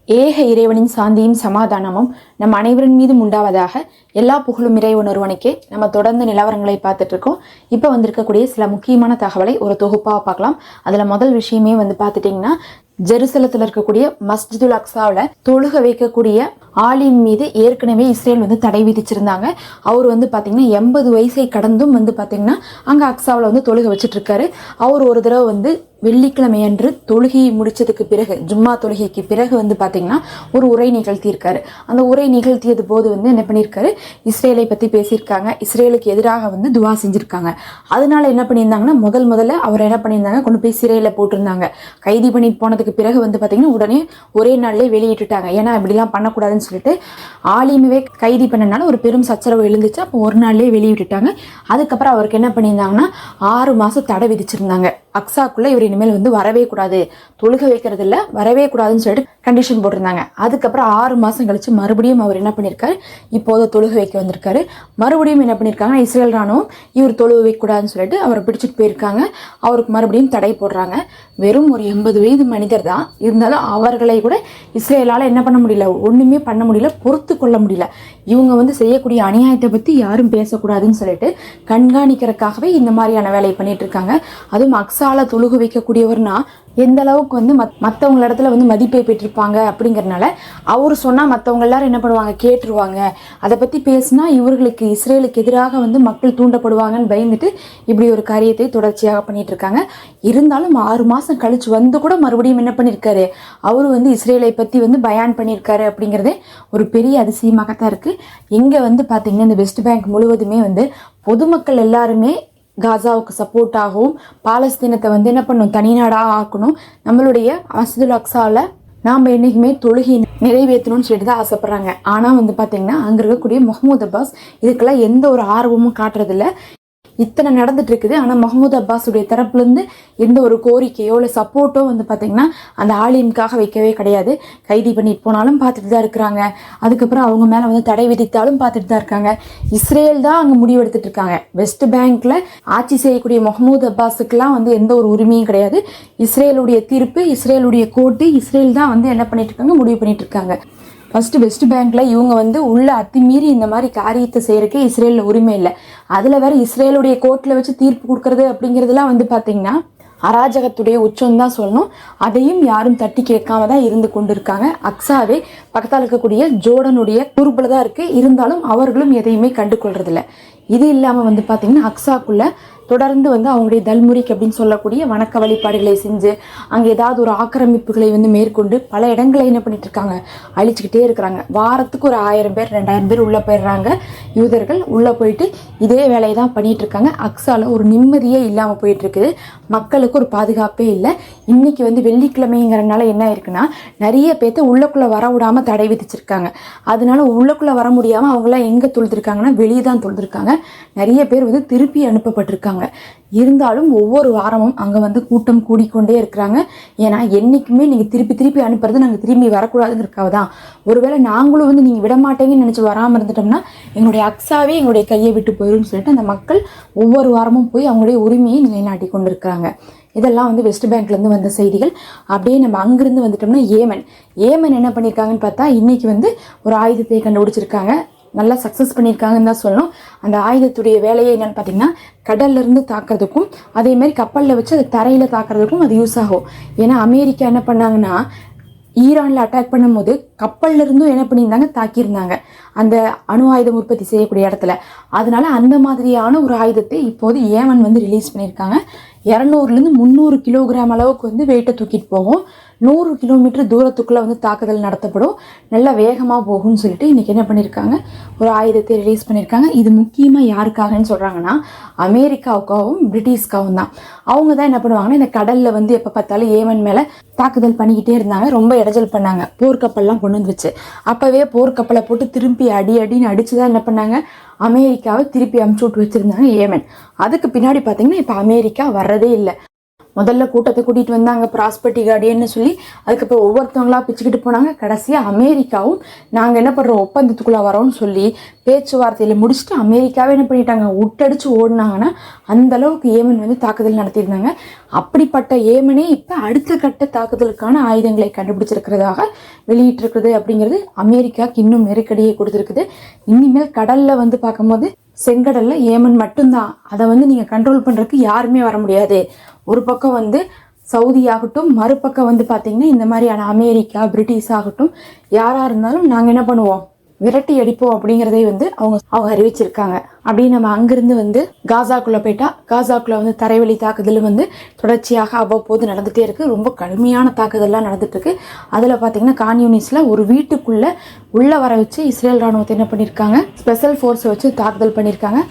ஏக இறைவனின் சாந்தியும் சமாதானமும் நம் அனைவரின் மீதும் உண்டாவதாக. எல்லா புகழும் இறைவன் ஒருவனுக்கே. நம்ம தொடர்ந்து நிலவரங்களை பார்த்துட்டு இருக்கோம். இப்போ வந்திருக்கக்கூடிய சில முக்கியமான தகவலை ஒரு தொகுப்பாக பார்க்கலாம். அதில் முதல் விஷயமே பார்த்துட்டிங்கன்னா, ஜெருசலத்தில் இருக்கக்கூடிய மஸ்ஜிதுல் அக்ஸாவில் தொழுக வைக்கக்கூடிய ஆலிம் மீது ஏற்கனவே இஸ்ரேல் தடை விதிச்சிருந்தாங்க. அவர் பார்த்தீங்கன்னா 80 வயசை கடந்தும் பார்த்தீங்கன்னா அங்கே அக்ஸாவில் தொழுக வச்சுட்டு இருக்காரு. அவர் ஒரு தடவை வெள்ளிக்கிழமை அன்று தொழுகையை முடிச்சதுக்கு பிறகு, ஜும்மா தொழுகைக்கு பிறகு பார்த்தீங்கன்னா ஒரு உரை நிகழ்த்தியிருக்காரு. அந்த உரை நிகழ்த்தியது போது என்ன பண்ணியிருக்காரு, இஸ்ரேலை பற்றி பேசியிருக்காங்க. இஸ்ரேலுக்கு எதிராக துவா செஞ்சுருக்காங்க. அதனால என்ன பண்ணியிருந்தாங்கன்னா, முதல்ல அவர் என்ன பண்ணியிருந்தாங்க, கொண்டு போய் சிறையில் போட்டிருந்தாங்க. கைதி பண்ணி போனதுக்கு பிறகு பார்த்தீங்கன்னா உடனே ஒரே நாள்லேயே வெளியிட்டுட்டாங்க. ஏன்னா இப்படிலாம் பண்ணக்கூடாதுன்னு சொல்லிட்டு ஆலிமவே கைதி பண்ணனால ஒரு பெரும் சச்சரவு எழுந்துச்சு. அப்போ ஒரு நாள்லேயே வெளியிட்டுட்டாங்க. அதுக்கப்புறம் அவருக்கு என்ன பண்ணியிருந்தாங்கன்னா 6 மாதம் தடை விதிச்சிருந்தாங்க. அக்ஸாக்குள்ள இவர் இனிமேல் வரவே கூடாது, தொழுக வைக்கிறது இல்லை, வரவே கூடாதுன்னு சொல்லிட்டு கண்டிஷன் போட்டிருந்தாங்க. அதுக்கப்புறம் 6 மாதம் கழிச்சு மறுபடியும் அவர் என்ன பண்ணியிருக்காரு, இப்போது தொழுக வைக்க வந்திருக்காரு. மறுபடியும் என்ன பண்ணியிருக்காங்க, இஸ்ரேல் ராணுவம் இவர் தொழுக வைக்கக்கூடாதுன்னு சொல்லிட்டு அவரை பிடிச்சிட்டு போயிருக்காங்க. அவருக்கு மறுபடியும் தடை போடுறாங்க. வெறும் ஒரு 80 வயது மனிதர் தான் இருந்தாலும் அவர்களை கூட இஸ்ரேலால் என்ன பண்ண முடியல, ஒன்றுமே பண்ண முடியல, பொறுத்து கொள்ள முடியல. இவங்க செய்யக்கூடிய அநியாயத்தை பற்றி யாரும் பேசக்கூடாதுன்னு சொல்லிட்டு கண்காணிக்கிறதுக்காகவே இந்த மாதிரியான வேலையை பண்ணிட்டு இருக்காங்க. அதுவும் அக்ஸால தொழுக வைக்கக்கூடியவர்னா எந்த அளவுக்கு மற்றவங்க இடத்துல மதிப்பை பெற்றிருப்பாங்க அப்படிங்கிறதுனால அவர் சொன்னால் மற்றவங்க எல்லாரும் என்ன பண்ணுவாங்க, கேட்டுருவாங்க. அதை பற்றி பேசினா இவர்களுக்கு இஸ்ரேலுக்கு எதிராக மக்கள் தூண்டப்படுவாங்கன்னு பயந்துட்டு இப்படி ஒரு காரியத்தை தொடர்ச்சியாக பண்ணிட்டு இருக்காங்க. இருந்தாலும் 6 மாதம் கழிச்சு கூட மறுபடியும் என்ன பண்ணியிருக்காரு, அவர் இஸ்ரேலை பற்றி பயான் பண்ணியிருக்காரு. அப்படிங்கிறதே ஒரு பெரிய அதிசயமாகத்தான் இருக்குது. இங்கே பார்த்தீங்கன்னா இந்த வெஸ்ட் பேங்க் முழுவதுமே பொதுமக்கள் எல்லாருமே காசாவுக்கு சப்போர்ட்டாகவும் பாலஸ்தீனத்தை என்ன பண்ணணும், தனிநாடாக ஆக்கணும், நம்மளுடைய மஸ்ஜிதுல் அக்ஸாவில் நாம் என்றைக்குமே தொழுகை நிறைவேற்றணும்னு சொல்லிட்டு தான் ஆசைப்படுறாங்க. ஆனால் பார்த்தீங்கன்னா அங்கே இருக்கக்கூடிய முகமது அப்பாஸ் இதுக்கெல்லாம் எந்த ஒரு ஆர்வமும் காட்டுறதில்ல. இத்தனை நடந்துட்டு இருக்குது. ஆனால் முகமது அப்பாஸுடைய தரப்புலேருந்து எந்த ஒரு கோரிக்கையோ இல்லை சப்போர்ட்டோ பார்த்தீங்கன்னா அந்த ஆலிமுக்காக வைக்கவே கிடையாது. கைதி பண்ணிட்டு போனாலும் பார்த்துட்டு தான் இருக்கிறாங்க. அதுக்கப்புறம் அவங்க மேலே தடை விதித்தாலும் பார்த்துட்டு தான் இருக்காங்க. இஸ்ரேல் தான் அங்கே முடிவெடுத்துட்டு இருக்காங்க. வெஸ்ட் பேங்க்ல ஆட்சி செய்யக்கூடிய முகமது அப்பாஸுக்கெல்லாம் எந்த ஒரு உரிமையும் கிடையாது. இஸ்ரேலுடைய தீர்ப்பு, இஸ்ரேலுடைய கோர்ட்டு, இஸ்ரேல் தான் என்ன பண்ணிட்டு இருக்காங்க, முடிவு பண்ணிட்டு இருக்காங்க. ஃபர்ஸ்ட் வெஸ்ட் பேங்க்ல இவங்க உள்ள அத்துமீறி இந்த மாதிரி காரியத்தை செய்யறதுக்கே இஸ்ரேலில் உரிமை இல்லை. அதில் வேற இஸ்ரேலுடைய கோர்ட்டில் வச்சு தீர்ப்பு கொடுக்கறது அப்படிங்கிறதுலாம் பார்த்தீங்கன்னா அராஜகத்துடைய உச்சம் தான் சொல்லணும். அதையும் யாரும் தட்டி கேட்காம தான் இருந்து கொண்டு இருக்காங்க. அக்ஸாவே பக்கத்தால் இருக்கக்கூடிய ஜோர்டனுடைய பொறுப்புல தான் இருக்கு. இருந்தாலும் அவர்களும் எதையுமே கண்டு கொள்றதில்ல. இது இல்லாமல் பார்த்தீங்கன்னா அக்ஸாக்குள்ள தொடர்ந்து அவங்களுடைய தல்முரிக் அப்படின்னு சொல்லக்கூடிய வணக்க வழிபாடுகளை செஞ்சு அங்கே ஏதாவது ஒரு ஆக்கிரமிப்புகளை மேற்கொண்டு பல இடங்களை என்ன பண்ணிட்டு இருக்காங்க, அழிச்சுக்கிட்டே இருக்கிறாங்க. வாரத்துக்கு ஒரு 1000 பேர் 2000 பேர் உள்ளே போயிடுறாங்க. யூதர்கள் உள்ளே போயிட்டு இதே வேலையை தான் பண்ணிட்டு இருக்காங்க. அக்ஸால ஒரு நிம்மதியே இல்லாமல் போயிட்டு இருக்குது. மக்களுக்கு ஒரு பாதுகாப்பே இல்லை. இன்னைக்கு வெள்ளிக்கிழமைங்கிறதுனால என்ன ஆயிருக்குன்னா, நிறைய பேர்த்த உள்ளக்குள்ளே வர விடாமல் தடை விதிச்சிருக்காங்க. அதனால உள்ளக்குள்ளே வர முடியாமல் அவங்களாம் எங்கே தொழுதுருக்காங்கன்னா வெளியே தான் தொழுதுருக்காங்க. நிறைய பேர் திருப்பி அனுப்பப்பட்டிருக்காங்க. இருந்தாலும் ஒவ்வொரு வாரமும் அங்கே கூட்டம் கூடிக்கொண்டே இருக்கிறாங்க. ஏன்னா என்னைக்குமே நீங்கள் திருப்பி அனுப்புறது நாங்கள் திரும்பி வரக்கூடாதுங்கிறக்காக தான். ஒருவேளை நாங்களும் நீங்கள் விட மாட்டேங்கன்னு நினச்சி வராமல் இருந்துட்டோம்னா எங்களுடைய அக்ஸாவே எங்களுடைய கையை விட்டு போயிடும்னு சொல்லிட்டு அந்த மக்கள் ஒவ்வொரு வாரமும் போய் அவங்களுடைய உரிமையை நிலைநாட்டி கொண்டு இருக்கிறாங்க. இதெல்லாம் வெஸ்ட் பேங்க்லேருந்து வந்த செய்திகள். அப்படியே நம்ம அங்கிருந்து வந்துட்டோம்னா ஏமன் என்ன பண்ணியிருக்காங்கன்னு பார்த்தா இன்னைக்கு ஒரு ஆயுதத்தை கண்டுபிடிச்சிருக்காங்க. நல்லா சக்ஸஸ் பண்ணியிருக்காங்கன்னு தான் சொல்லணும். அந்த ஆயுதத்துடைய வேலையை என்னென்னு பார்த்தீங்கன்னா, கடல்லேருந்து தாக்குறதுக்கும் அதே மாதிரி கப்பலில் வச்சு அது தரையில் தாக்குறதுக்கும் அது யூஸ் ஆகும். ஏன்னா அமெரிக்கா என்ன பண்ணாங்கன்னா, ஈரானில் அட்டாக் பண்ணும்போது கப்பல்ல இருந்தும் என்ன பண்ணியிருந்தாங்க, தாக்கியிருந்தாங்க அந்த அணு ஆயுதம் உற்பத்தி செய்யக்கூடிய இடத்துல. அதனால அந்த மாதிரியான ஒரு ஆயுதத்தை இப்போது ஏமன் ரிலீஸ் பண்ணியிருக்காங்க. 200லேருந்து 300 கிலோகிராம் அளவுக்கு வெயிட்டை தூக்கிட்டு போகும். 100 கிலோமீட்டர் தூரத்துக்குள்ளே தாக்குதல் நடத்தப்படும். நல்லா வேகமாக போகும்னு சொல்லிட்டு இன்றைக்கி என்ன பண்ணியிருக்காங்க, ஒரு ஆயுதத்தை ரிலீஸ் பண்ணியிருக்காங்க. இது முக்கியமாக யாருக்காகன்னு சொல்கிறாங்கன்னா, அமெரிக்காவுக்காகவும் பிரிட்டிஷ்காகவும் தான். அவங்க தான் என்ன பண்ணுவாங்கன்னா, இந்த கடலில் எப்போ பார்த்தாலும் ஏமன் மேலே தாக்குதல் பண்ணிக்கிட்டே இருந்தாங்க. ரொம்ப இடைஞ்சல் பண்ணாங்க. போர்க்கப்பல்லாம் கொண்டு வச்சு அப்போவே போர்க்கப்பலை போட்டு திருப்பி அடின்னு அடித்து தான் என்ன பண்ணாங்க, அமெரிக்காவை திருப்பி அமுச்சு விட்டு வச்சுருந்தாங்க ஏமன். அதுக்கு பின்னாடி பார்த்தீங்கன்னா இப்போ அமெரிக்கா வர்றதே இல்லை. முதல்ல கூட்டத்தை கூட்டிட்டு வந்தாங்க ப்ராஸ்பர்ட்டி கார்டியன்னு சொல்லி, அதுக்கப்புறம் ஒவ்வொருத்தவங்களா பிச்சுக்கிட்டு போனாங்க. கடைசியாக அமெரிக்காவும் நாங்கள் என்ன பண்ணுறோம் ஒப்பந்தத்துக்குள்ளே வரோம்னு சொல்லி பேச்சுவார்த்தையில் முடிச்சுட்டு அமெரிக்காவே என்ன பண்ணிட்டாங்க விட்டடிச்சு ஓடினாங்கன்னா அந்த அளவுக்கு ஏமன் வந்து தாக்குதல் நடத்தியிருந்தாங்க. அப்படிப்பட்ட ஏமனே இப்போ அடுத்த கட்ட தாக்குதலுக்கான ஆயுதங்களை கண்டுபிடிச்சிருக்கிறதாக வெளியிட்டிருக்குது. அப்படிங்கிறது அமெரிக்காவுக்கு இன்னும் நெருக்கடியை கொடுத்துருக்குது. இனிமேல் கடலில் வந்து பார்க்கும்போது செங்கடல்ல ஏமன் மட்டும்தான், அதை வந்து நீங்கள் கண்ட்ரோல் பண்ணுறதுக்கு யாருமே வர முடியாது. ஒரு பக்கம் வந்து சவுதி ஆகட்டும், மறுபக்கம் வந்து பார்த்தீங்கன்னா இந்த மாதிரியான அமெரிக்கா பிரிட்டிஷ் ஆகட்டும் யாராக இருந்தாலும் நாங்கள் என்ன பண்ணுவோம் விரட்டி அடிப்போம் அப்படிங்கிறதை வந்து அவங்க அறிவிச்சிருக்காங்க. அப்படி நம்ம அங்கிருந்து வந்து காசாக்குள்ளே போயிட்டா காசாக்குள்ளே வந்து தரைவழி தாக்குதல் வந்து தொடர்ச்சியாக அவ்வப்போது நடந்துகிட்டே இருக்குது. ரொம்ப கடுமையான தாக்குதல்லாம் நடந்துட்டு இருக்கு. அதில் பார்த்தீங்கன்னா கான்யூனிஸில் ஒரு வீட்டுக்குள்ளே உள்ளே வர வச்சு இஸ்ரேல் ராணுவத்தை என்ன பண்ணியிருக்காங்க ஸ்பெஷல் ஃபோர்ஸை வச்சு தாக்குதல் பண்ணியிருக்காங்க.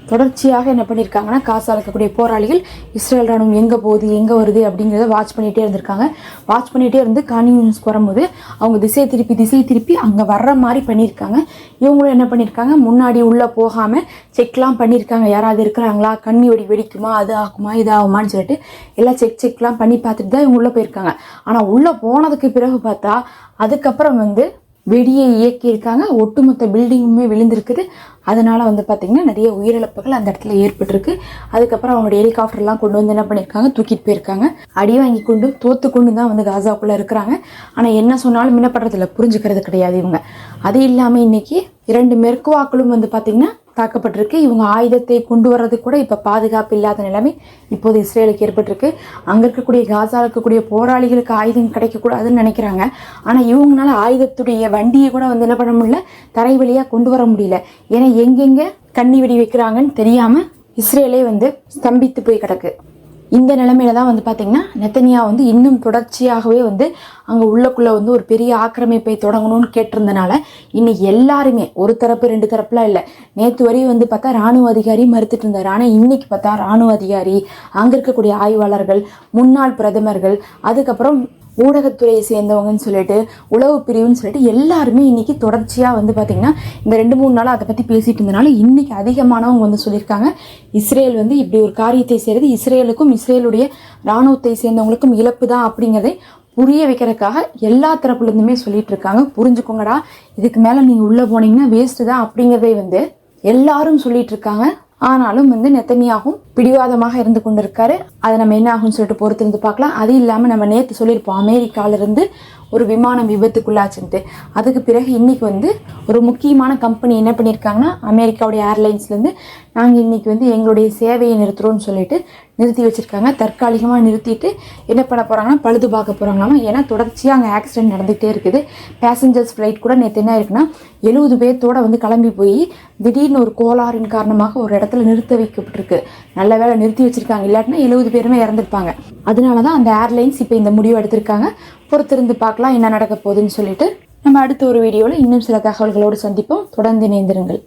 தொடர்ச்சியாக என்ன பண்ணியிருக்காங்கன்னா காசால இருக்கக்கூடிய போராளிகள் இஸ்ரேல் ராணுவம் எங்கே போகுது எங்கே வருது அப்படிங்கிறத வாட்ச் பண்ணிகிட்டே இருந்திருக்காங்க. வாட்ச் பண்ணிகிட்டே இருந்து கான்யூனிஸ்க்கு வரும்போது அவங்க திசை திருப்பி அங்கே வர்ற மாதிரி பண்ணியிருக்காங்க. இவங்களும் என்ன பண்ணியிருக்காங்க முன்னாடி உள்ளே போகாமல் செக்லாம் பண்ணியிருக்காங்க. யாராவது இருக்கிறாங்களா, கண்ணி வெடிக்குமா, அது ஆகுமா இது ஆகுமான்னு சொல்லிட்டு எல்லாம் செக்லாம் பண்ணி பார்த்துட்டு தான் இவங்க உள்ளே போயிருக்காங்க. ஆனால் உள்ளே போனதுக்கு பிறகு பார்த்தா அதுக்கப்புறம் வந்து வெடியை இயக்கியிருக்காங்க. ஒட்டுமொத்த பில்டிங்குமே விழுந்திருக்குது. அதனால வந்து பார்த்தீங்கன்னா நிறைய உயிரிழப்புகள் அந்த இடத்துல ஏற்பட்டிருக்கு. அதுக்கப்புறம் அவங்களோட ஹெலிகாப்டர்லாம் கொண்டு வந்து என்ன பண்ணியிருக்காங்க தூக்கிட்டு போயிருக்காங்க. அடி வாங்கி கொண்டு தோத்து கொண்டு தான் வந்து காசாக்குள்ளே இருக்கிறாங்க. ஆனால் என்ன சொன்னாலும் முன்னப்படுறதில்ல, புரிஞ்சுக்கிறது கிடையாது இவங்க. அது இல்லாமல் இன்னைக்கு 2 மெர்குவாக்களும் வந்து பார்த்தீங்கன்னா தாக்கப்பட்டிருக்கு. இவங்க ஆயுதத்தை கொண்டு வர்றது கூட இப்போ பாதுகாப்பு இல்லாத நிலைமை இப்போது இஸ்ரேலுக்கு ஏற்பட்டிருக்கு. அங்கே இருக்கக்கூடிய காசாவில் இருக்கக்கூடிய போராளிகளுக்கு ஆயுதம் கிடைக்கக்கூடாதுன்னு நினைக்கிறாங்க. ஆனால் இவங்களால ஆயுதத்துடைய வண்டியை கூட வந்து என்ன பண்ண முடியல, தரை வழியாக கொண்டு வர முடியல. ஏன்னா எங்கெங்கே கண்ணி வெடி வைக்கிறாங்கன்னு தெரியாமல் இஸ்ரேலே வந்து ஸ்தம்பித்து போய் கிடக்கு. இந்த நிலைமையில தான் வந்து பார்த்தீங்கன்னா நெத்தனியா வந்து இன்னும் தொடர்ச்சியாகவே வந்து அங்கே உள்ளக்குள்ளே வந்து ஒரு பெரிய ஆக்கிரமிப்பை தொடங்கணும்னு கேட்டிருந்தனால இன்னைக்கு எல்லாருமே ஒரு தரப்பு 2 தரப்புலாம் இல்லை, நேற்று வரையும் வந்து பார்த்தா ராணுவ அதிகாரி மறுத்துட்டு இருந்தார். ஆனால் இன்னைக்கு பார்த்தா ராணுவ அதிகாரி, அங்கே இருக்கக்கூடிய ஆய்வாளர்கள், முன்னாள் பிரதமர்கள், அதுக்கப்புறம் ஊடகத்துறையை சேர்ந்தவங்கன்னு சொல்லிட்டு உளவு பிரிவுன்னு சொல்லிட்டு எல்லாருமே இன்னைக்கு தொடர்ச்சியாக வந்து பார்த்தீங்கன்னா இந்த 2-3 நாளாக அதை பற்றி பேசிட்டு இருந்தனால இன்னைக்கு அதிகமானவங்க வந்து சொல்லியிருக்காங்க இஸ்ரேல் வந்து இப்படி ஒரு காரியத்தை செய்கிறது இஸ்ரேலுக்கும் இஸ்ரேலுடைய இராணுவத்தை சேர்ந்தவங்களுக்கும் இழப்பு தான் அப்படிங்கிறதை புரிய வைக்கிறதுக்காக எல்லா தரப்புலேருந்துமே சொல்லிட்டு இருக்காங்க. புரிஞ்சுக்கோங்கடா, இதுக்கு மேலே நீங்கள் உள்ளே போனீங்கன்னா வேஸ்ட்டு தான் அப்படிங்கிறதை வந்து எல்லாரும் சொல்லிட்டு இருக்காங்க. ஆனாலும் வந்து நெத்தனியாகும் பிடிவாதமாக இருந்து கொண்டிருக்காரு. அதை நம்ம என்ன ஆகும்னு சொல்லிட்டு பொறுத்திருந்து பார்க்கலாம். அது இல்லாமல் நம்ம நேற்று சொல்லியிருப்போம் அமெரிக்காவிலிருந்து ஒரு விமானம் விபத்துக்குள்ளாச்சுன்ட்டு. அதுக்கு பிறகு இன்னைக்கு வந்து ஒரு முக்கியமான கம்பெனி என்ன பண்ணியிருக்காங்கன்னா அமெரிக்காவுடைய ஏர்லைன்ஸ்லேருந்து நாங்கள் இன்னைக்கு வந்து எங்களுடைய சேவையை நிறுத்துகிறோம்னு சொல்லிட்டு நிறுத்தி வச்சுருக்காங்க. தற்காலிகமாக நிறுத்திட்டு என்ன பண்ண போகிறாங்கன்னா பழுது பார்க்க போகிறாங்களாமா. ஏன்னா தொடர்ச்சியாக அங்கே ஆக்சிடென்ட் நடந்துகிட்டே இருக்குது. பேசஞ்சர்ஸ் ஃப்ளைட் கூட நேற்று என்ன இருக்குன்னா 70 பேர்த்தோட வந்து கிளம்பி போய் திடீர்னு ஒரு கோளாறின் காரணமாக ஒரு இடத்துல நிறுத்த வைக்கப்பட்டிருக்கு. நல்ல வேலை நிறுத்தி வச்சுருக்காங்க, இல்லாட்டினா 70 பேருமே இறந்துருப்பாங்க. அதனால தான் அந்த ஏர்லைன்ஸ் இப்போ இந்த முடிவு எடுத்திருக்காங்க. பொறுத்திருந்து பார்க்கலாம் என்ன நடக்க போகுதுன்னு சொல்லிட்டு. நம்ம அடுத்த ஒரு வீடியோவில் இன்னும் சில தகவல்களோடு சந்திப்போம். தொடர்ந்து இணைந்திருங்கள்.